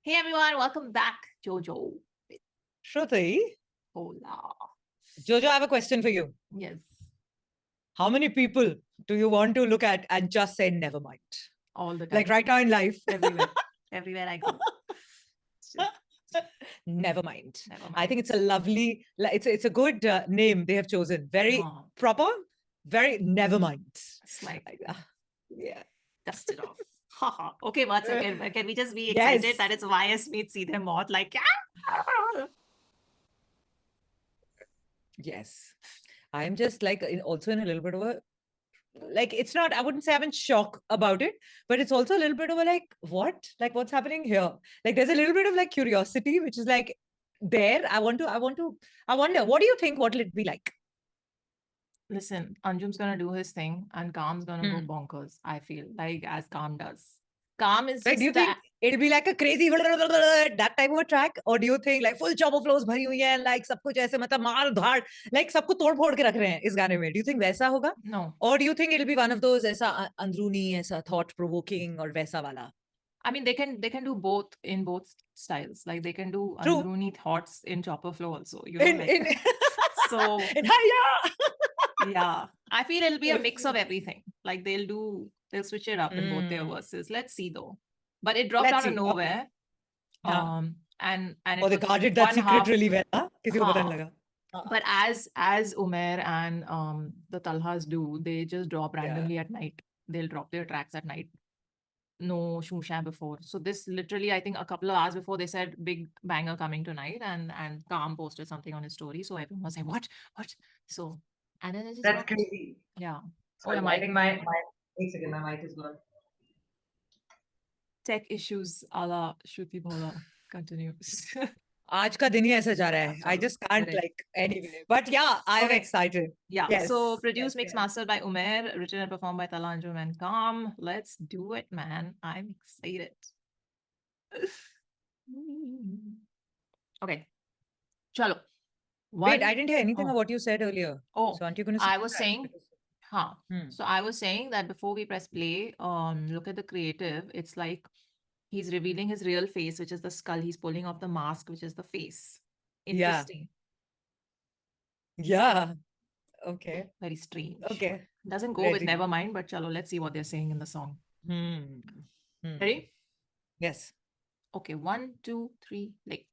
Hey everyone, welcome back, Jojo. Shruti, Hola. Jojo, I have a question for you. Yes. How many people do you want to look at and just say never mind? All the time. Like right now in life. Everywhere. Everywhere I go. Never mind. Never mind. I think it's a lovely, it's a good name they have chosen. Very proper, very never mind. It's like, yeah. dust it off. Okay, one second. Can we just be excited that it's YS meets Seedhe Maut? Like, Yes. I'm just like also in a little bit of a, like, it's not, I wouldn't say I'm in shock about it, but it's also a little bit of a like, what? Like, what's happening here? Like, there's a little bit of like curiosity, which is like there. I wonder, what do you think? What'll it be like? Listen, Anjum's gonna do his thing and Kam's gonna go bonkers, I feel, like as Kam does. Kam is like, just do you think it'll be like a crazy that type of a track, or do you think like full chopper flows bhari hui hai, like सब कुछ ऐसे मतलब मार धाड़, like सबको तोड़ फोड़ के रख रहे हैं इस गाने में? Do you think वैसा होगा? No. Or do you think it'll be one of those ऐसा अंदरूनी, ऐसा thought provoking और वैसा वाला? I mean, they can do both in both styles. Like they can do andruni thoughts in chopper flow also. You know, so yeah, I feel it'll be a mix of everything. Like they'll switch it up in both their verses. Let's see though. But it dropped out of nowhere. Okay. And or they guarded that secret really well. किसी को पता नहीं लगा. But as UMAIR and the Talhas do, they just drop randomly at night. They'll drop their tracks at night. No shusha before. So this literally, I think a couple of hours before they said big banger coming tonight, and Kam posted something on his story. So everyone was like, what? So, and then it just that's crazy. Yeah. Sorry, I think my mic is gone. Tech issues a la Shruti Bhola continues. आज का दिन ही ऐसा जा रहा है. I just can't like anyway. But yeah, I'm excited. Yeah. Yes. So produced, mixed, mastered by UMAIR, written and performed by Talha Anjum and Kam. Let's do it, man. I'm excited. Okay. Chalo. Wait, I didn't hear anything of what you said earlier. Oh, so aren't you going to say I was saying, So I was saying that before we press play, look at the creative. It's like he's revealing his real face, which is the skull. He's pulling off the mask, which is the face. Interesting. Yeah. Okay. Very strange. Okay. Doesn't go with Nevermind, but chalo, let's see what they're saying in the song. Ready? Yes. Okay, 1, 2, 3, play.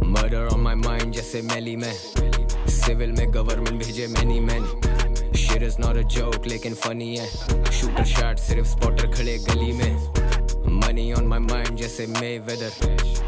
Murder on my mind जैसे मैली में Civil में government भेजे many men Shit is not a joke लेकिन funny है Shooter shot सिर्फ spotter खड़े गली में Money on my mind जैसे Mayweather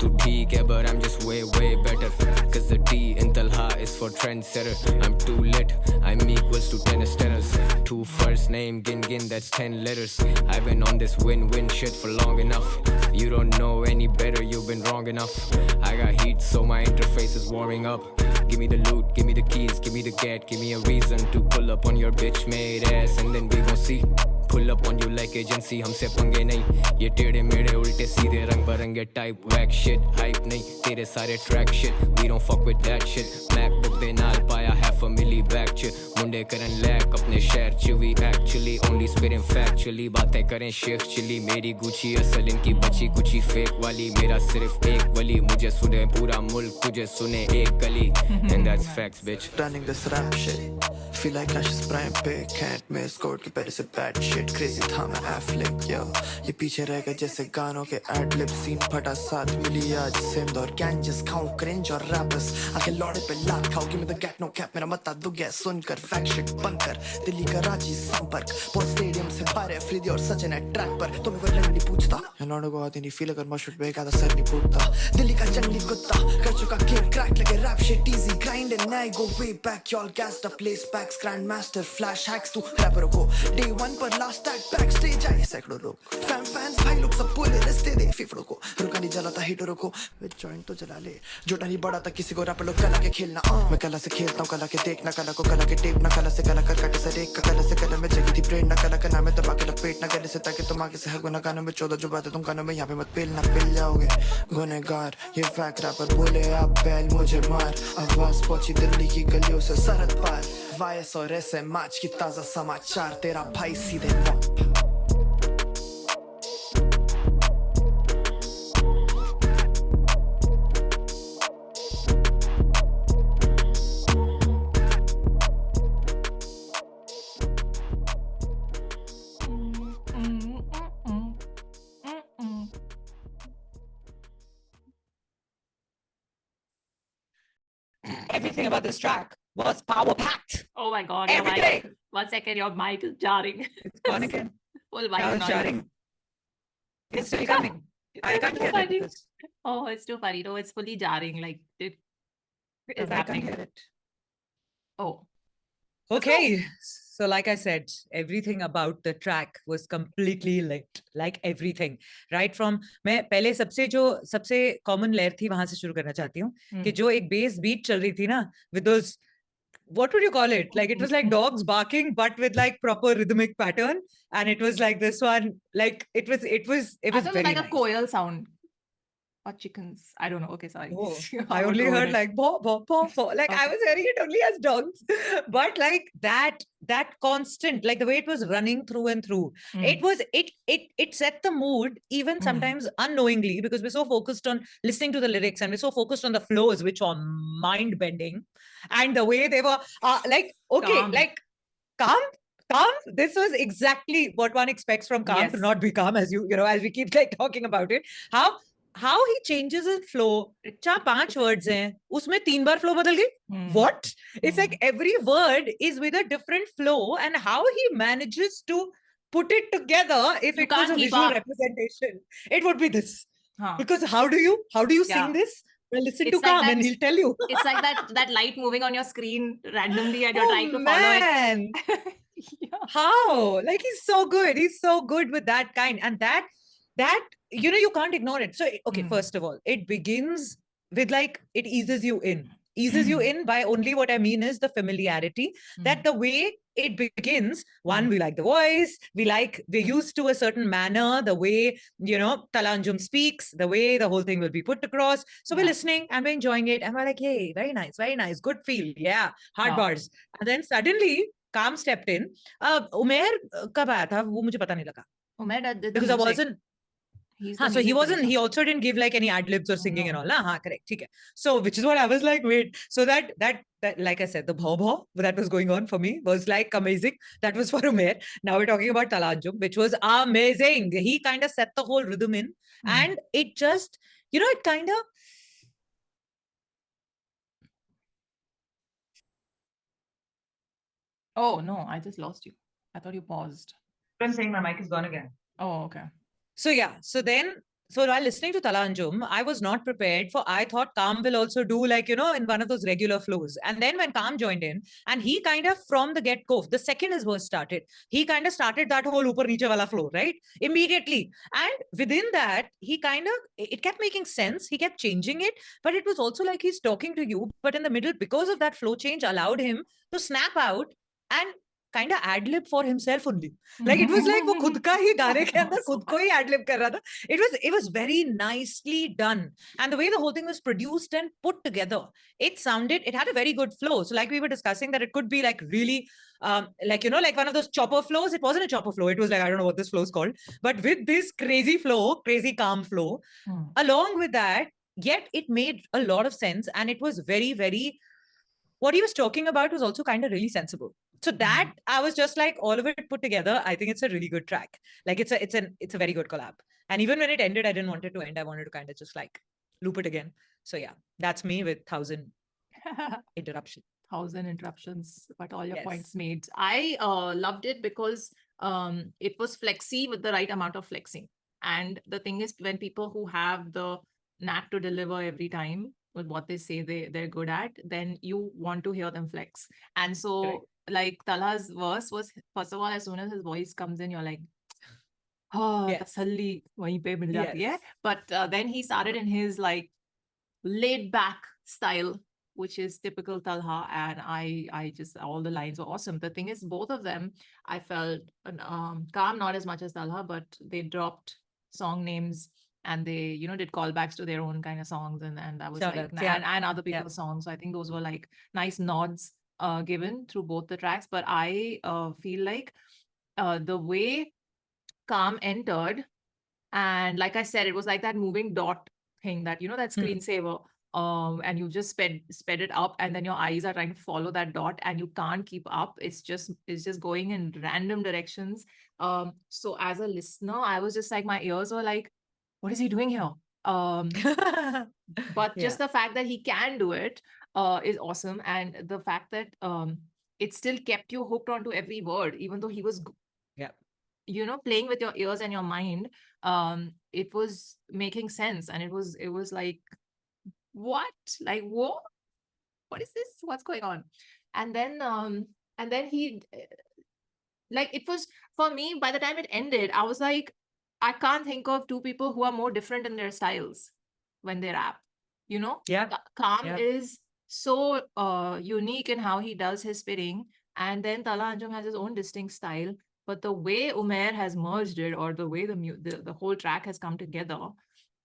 तू ठीक है but I'm just way better Cause the D in Talha is for trendsetter I'm too lit, I'm equals to 10 asteras 2 first name, gin that's 10 letters I've been on this win-win shit for long enough You don't know any better, you've been wrong enough I got heat so my interface is warming up Give me the loot, give me the keys, give me the gat Give me a reason to pull up on your bitch made ass And then we gon' see Pull up on you like agency हमसे पंगे नहीं ये टेढ़े मेढ़े उल्टे सीधे रंग बरंगे type whack shit hype नहीं तेरे सारे track shit we don't fuck with that shit MacBook दे नाल पाया half a milli back च मुंडे करन लैक अपने शहर च we actually only spitting factually बातें करें शेख चिली मेरी गुची असल इनकी बची कुची फेक वाली मेरा सिर्फ एक वली मुझे सुने पूरा मुल्क तुझे सुने एक गली and that's facts bitch running this rap shit feel like Cash is prime pick can't miss scored के पहले से bad shit crazy था मैं afflict yo ये पीछे रह गए जैसे गानों के ad lib scene फटा साथ मिली आज सिंध और ganges खाऊं cringe और rappers आके लौड़े पे लात खाओ give me the gat no cap मेरा मत दो गैस सुनकर fact shit बंद कर दिल्ली कराची संपर्क पॉल स्टेडियम से बाहर अफरीदी और सचिन है ट्रैक पर तो मेरे को लंगड़ी पूछता ये लौड़ों को आती नहीं फील अगर मशहूर पे का सर नहीं फूटता दिल्ली का जंगली कुत्ता कर चुका गेम क्रैक लगे rap shit easy grind and I go way back y'all gassed up lace packs grandmaster flash hacks तू rapper को day 1 पर फास्ट एक्ट बैक स्टेज आए सैकड़ों लोग फैंस भाई लोग सब बोले रस्ते दे फिफड़ों को रुका नहीं जलाता हीटरों को जॉइंट तो जला ले जोटा नहीं बड़ा था किसी को रैप लोग कला के खेलना मैं कला से खेलता हूँ कला के देखना कला को कला के टेपना कला से कला कर काटे सर एक कला से कला में जगी थी प्रेरणा कला का नाम है दबा के लपेटना गले से ताकि तुम आगे से हर गुना गानों में 14 जो बातें तुम कानों में यहाँ पे मत पेलना पिल जाओगे गुनहगार ये फैक्ट रैपर बोले आप बैल मुझे मार आवाज पहुंची दिल्ली की गलियों से सरहद पार वायस और ऐसे मैच की ताजा समाचार तेरा भाई सीधे मौत Everything about this track was power packed. Oh my God. Your Everything. mic. 1 second, your mic is jarring. It's gone again. Full Now mic it's noise. jarring. It's still coming. I can't too hear funny. it. Oh, it's too funny. No, it's fully jarring. Like it is I can't happening. hear it. Oh, Okay. So like I said, everything about the track was completely linked. Like everything. Right from मैं पहले सबसे common layer थी वहां से शुरू करना चाहती हूँ कि जो एक bass beat चल रही थी ना with those what would you call it? Like it was like dogs barking, but with like proper rhythmic pattern. And it was like this one, like it was I thought very like a nice. koel sound. Or chickens. I don't know. Okay, sorry. Oh, I I won't only go with heard it. like bo bo bo bo. Like I Okay. was hearing it only as dogs, but like that constant, like the way it was running through and through, it set the mood even sometimes unknowingly because we're so focused on listening to the lyrics and we're so focused on the flows which are mind bending, and the way they were like okay, Calm. like calm. This was exactly what one expects from calm to Yes. not be calm, as you know, as we keep like talking about it. How he changes his flow. 4-5 words हैं, उसमें 3 बार flow बदल गई. What? It's like every word is with a different flow, and how he manages to put it together. If You it was can't a keep visual up. representation, it would be this. Huh. Because how do you Yeah. sing this? Well, listen It's to like Calm, and that- he'll tell you. It's like that light moving on your screen randomly and you're trying to follow man. it. Yeah. How? Like he's so good. He's so good with that kind. And that you can't ignore it. So okay, first of all, it begins with like it eases you in. Eases you in by only what I mean is the familiarity. That the way it begins, one, we like the voice, we're used to a certain manner, the way, Talha Anjum speaks, the way the whole thing will be put across. So we're listening and we're enjoying it. And we're like, hey, very nice, good feel. Yeah, hard bars. And then suddenly, Calm stepped in. UMAIR कब आया था? वो मुझे पता नहीं लगा. UMAIR did the Because I music. wasn't. He's the So he music wasn't. producer. He also didn't give like any ad libs or singing and No. all. Na? Correct. Okay. So which is what I was like. Wait. So that like I said, the bhaw that was going on for me was like amazing. That was for UMAIR. Now we're talking about Talha Anjum, which was amazing. He kind of set the whole rhythm in, and it just it kind of. Oh no, I just lost you. I thought you paused. I'm saying my mic is gone again. Oh, okay. So yeah, so while listening to Talha Anjum, I was not prepared for, I thought Calm will also do like, in one of those regular flows. And then when Calm joined in, and he kind of from the get-go, the second his verse started, he kind of started that whole upar niche wala flow, right? Immediately. And within that, it kept making sense. He kept changing it, but it was also like he's talking to you, but in the middle, because of that flow change allowed him to snap out and kind of ad-lib for himself only. Like it was like वो खुद का ही गाने के अंदर खुद को ही ad-lib कर रहा था. It was very nicely done. And the way the whole thing was produced and put together, it had a very good flow. So like we were discussing that it could be like really, like one of those chopper flows. It wasn't a chopper flow. It was like, I don't know what this flow is called. But with this crazy flow, crazy calm flow, along with that, yet it made a lot of sense. And it was very, very, what he was talking about was also kind of really sensible. So that I was just like all of it put together. I think it's a really good track. Like it's a very good collab. And even when it ended, I didn't want it to end. I wanted to kind of just like loop it again. So yeah, that's me with 1,000 interruptions. 1,000 interruptions, but all your Yes. points made. I loved it because it was flexy with the right amount of flexing. And the thing is, when people who have the knack to deliver every time with what they say they're good at, then you want to hear them flex. And so like Talha's verse was, first of all, as soon as his voice comes in, you're like, oh, Yes. tasalli wahin pe mil jati hai. Yes. But then he started in his like laid back style, which is typical Talha, and I just, all the lines were awesome. The thing is, both of them, I felt calm, not as much as Talha, but they dropped song names and they, did callbacks to their own kind of songs, and that was like, Shout-outs, yeah. and other Yeah. people's songs. So I think those were like nice nods given through both the tracks. But I feel like the way Calm entered, and like I said, it was like that moving dot thing, that that screensaver, and you just sped it up, and then your eyes are trying to follow that dot and you can't keep up. It's just going in random directions. So as a listener, I was just like, my ears were like, what is he doing here? But just the fact that he can do it is awesome, and the fact that it still kept you hooked onto every word, even though he was playing with your ears and your mind. It was making sense, and it was like, what, like, what is this, what's going on? And then he, like, it was, for me, by the time it ended, I was like, I can't think of two people who are more different in their styles when they rap. Yeah. Calm Yeah. is so unique in how he does his spitting, and then Talha Anjum has his own distinct style. But the way UMAIR has merged it, or the way the whole track has come together,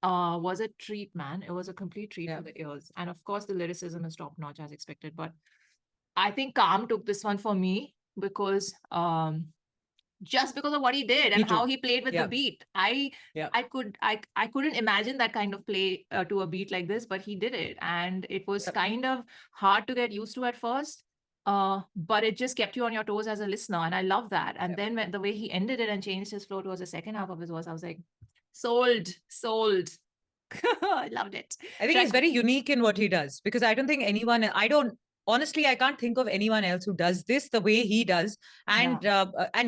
was a treat, man. It was a complete treat for the ears. And of course, the lyricism is top notch as expected. But I think Calm took this one for me because just because of what he did and how he played with the beat. I couldn't imagine that kind of play to a beat like this, but he did it, and it was kind of hard to get used to at first. But it just kept you on your toes as a listener, and I love that. And then when the way he ended it and changed his flow towards the second half of his verse, I was like, sold. I loved it. I think he's very unique in what he does, because I don't think anyone, honestly, I can't think of anyone else who does this the way he does, and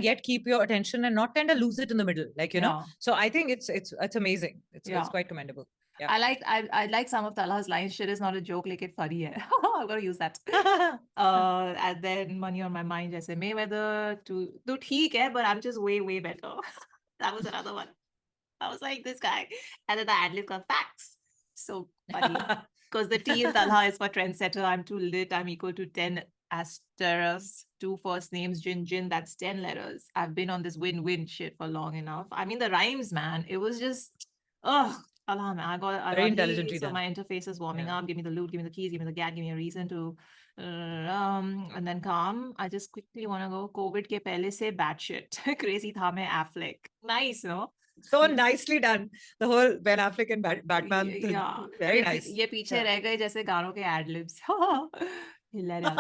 yet keep your attention and not kind of lose it in the middle, like, know. So I think it's amazing. It's quite commendable. Yeah. I like some of Talha's lines. Shit is not a joke, like it funny hai. I'm gonna use that. And then Money on My Mind, jaise Mayweather to theek hai, but I'm just way better. That was another one. I was like, this guy. And then the ad-lib got facts. So funny. Because the T in Talha is for trendsetter. I'm too lit. I'm equal to 10 asterisks, 2 first names, Jin, that's 10 letters. I've been on this win-win shit for long enough. I mean, the rhymes, man, it was just, Talha, man, I got intelligently so done. my interface is warming up. Give me the loot, give me the keys, give me the gat, give me a reason to, and then Calm. I just quickly want to go, COVID ke pehle se batshit. Crazy tha main Affleck. Nice, no? So nicely done. The whole Ben Affleck and Batman thing. Yeah. Very nice. ये पीछे रह गए जैसे गानों के ad-libs. Hilarious.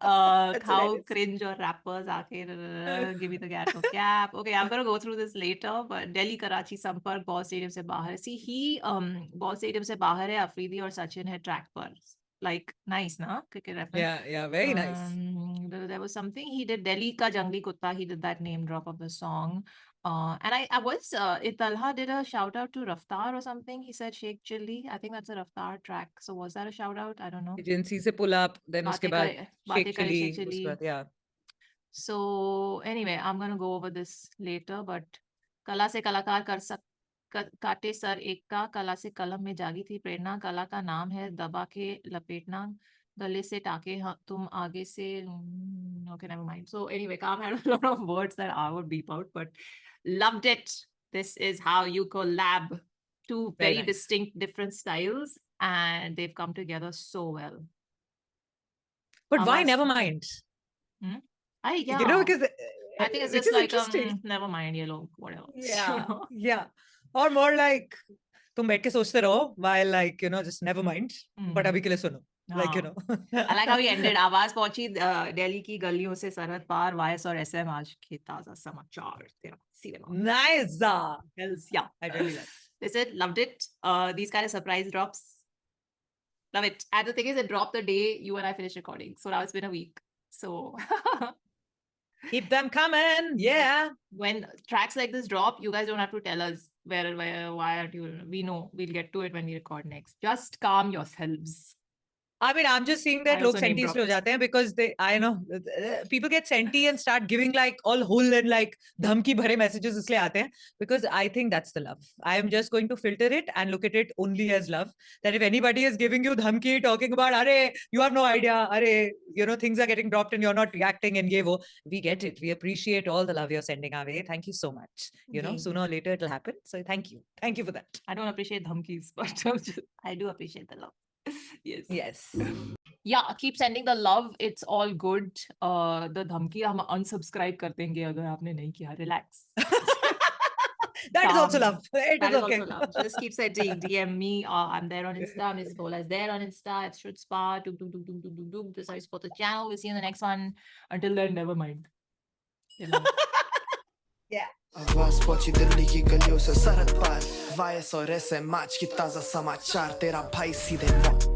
How cringe or rappers आके give me the gat of cap. Okay, I'm gonna go through this later. But Delhi Karachi Sampark Ball Stadium से बाहर है. See, he Ball Stadium से बाहर है. Afridi और Sachin है track पर. Like, nice, na? Cricket reference. Yeah, very nice. There was something he did. Delhi Ka Jangli Kutta. He did that name drop of the song. And I was, Talha did a shout out to Raftar or something. He said Sheikh Chilli. I think that's a Raftar track. So was that a shout out? I don't know. Agency se pull up, then uske baad Sheikh Chilli. Yeah. So anyway, I'm going to go over this later, but Kala se kalakar काटे sir एक का, कला से कलम में जागी थी प्रेरणा, कला का नाम है दबा के लपेटना, गले से टाके तुम आगे से. Okay, never mind. So anyway, Calm had a lot of words that I would beep out, but loved it. This is how you collab two very distinct different styles, and they've come together so well. But why Nevermind? Because I think it's just like never mind, yellow, whatever. Yeah. Or more like, तुम बैठ के सोचते रहो while like, just never mind. But अभी के लिए सुनो. Like, I like how he ended. आवाज पहुंची दिल्ली की गलियों से सरहद पार, वायस और SM आज के ताजा समाचार तेरा cinema. Nice. Yeah, I really like. They said loved it. These kind of surprise drops, love it. And the thing is, it dropped the day you and I finished recording. So now it's been a week. So keep them coming. Yeah. When tracks like this drop, you guys don't have to tell us why aren't you. We know we'll get to it when we record next. Just calm yourselves. I mean, I'm just seeing that I log also name senti se ho dropped. jate hain because I know people get senti and start giving like all hull and like dhamki bhare messages isliye aate hain because I think that's the love. I am just going to filter it and look at it only as love. That if anybody is giving you dhamki, talking about, "Arey, you have no idea, arey, you know, things are getting dropped and you're not reacting," and ye wo, we get it. We appreciate all the love you're sending our way. Thank you so much. You know, Yay. sooner or later it'll happen. So thank you. Thank you for that. I don't appreciate dhamkis, but I do appreciate the love. Yes. Yes. Yeah, keep sending the love. It's all good. The dhamki हम unsubscribe कर देंगे अगर आपने नहीं किया. Relax. That is also Calm. love. It That is is okay. also love. Just keep sending. DM me. I'm there on Insta. Miss Bola is there on Insta. It's Should Spa. This is how you support the channel. We'll see you in the next one. Until then, never mind. Yeah. आवाज पहुंची दिल्ली की गलियों से सरहद पार voice और SM आज की ताजा समाचार तेरा भाई सीधे मौत